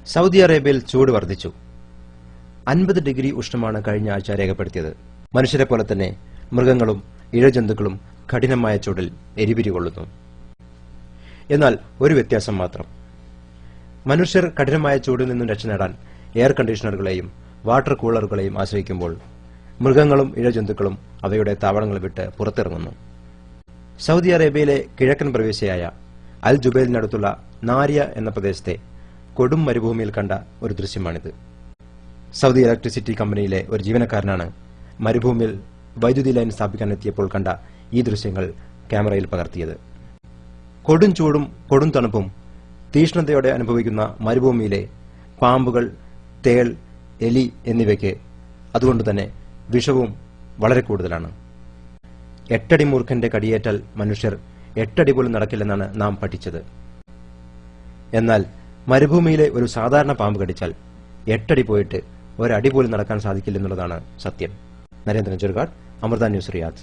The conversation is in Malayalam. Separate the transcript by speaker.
Speaker 1: സൗദി അറേബ്യയിൽ ചൂട് വർദ്ധിച്ചു. 50 ഡിഗ്രി ഉഷ്ണമാണ് കഴിഞ്ഞ ആഴ്ച രേഖപ്പെടുത്തിയത്. മനുഷ്യരെ പോലെ തന്നെ മൃഗങ്ങളും ഇഴജന്തുക്കളും കഠിനമായ ചൂടിൽ എരിപിരി കൊള്ളുന്നു. എന്നാൽ ഒരു വ്യത്യാസം മാത്രം. മനുഷ്യർ കഠിനമായ ചൂടിൽ നിന്നും രക്ഷ നേടാൻ എയർ കണ്ടീഷണറുകളെയും വാട്ടർ കൂളറുകളെയും ആശ്രയിക്കുമ്പോൾ മൃഗങ്ങളും ഇഴജന്തുക്കളും അവയുടെ താവളങ്ങൾ വിട്ട് പുറത്തിറങ്ങുന്നു. സൗദി അറേബ്യയിലെ കിഴക്കൻ പ്രവിശ്യയായ അൽ ജുബൈലിനടുത്തുള്ള നാരിയ എന്ന പ്രദേശത്തെ കൊടും മരുഭൂമിയിൽ കണ്ട ഒരു ദൃശ്യമാണിത്. സൗദി ഇലക്ട്രിസിറ്റി കമ്പനിയിലെ ഒരു ജീവനക്കാരനാണ് മരുഭൂമിയിൽ വൈദ്യുതി ലൈൻ സ്ഥാപിക്കാനെത്തിയപ്പോൾ കണ്ട ഈ ദൃശ്യങ്ങൾ ക്യാമറയിൽ പകർത്തിയത്. കൊടും ചൂടും കൊടും തണുപ്പും തീഷ്ണതയോടെ അനുഭവിക്കുന്ന മരുഭൂമിയിലെ പാമ്പുകൾ, തേൾ, എലി എന്നിവയ്ക്ക് അതുകൊണ്ടുതന്നെ വിഷവും വളരെ കൂടുതലാണ്. 8 അടി മൂർഖന്റെ കടിയേറ്റാൽ മനുഷ്യർ 8 അടി പോലും നടക്കില്ലെന്നാണ് നാം പഠിച്ചത്. എന്നാൽ മരുഭൂമിയിലെ ഒരു സാധാരണ പാമ്പ് കടിച്ചാൽ 8 അടി പോയിട്ട് ഒരടി പോലും നടക്കാൻ സാധിക്കില്ലെന്നുള്ളതാണ് സത്യം. Narendran Cherukad, Amrita news, Riyadh.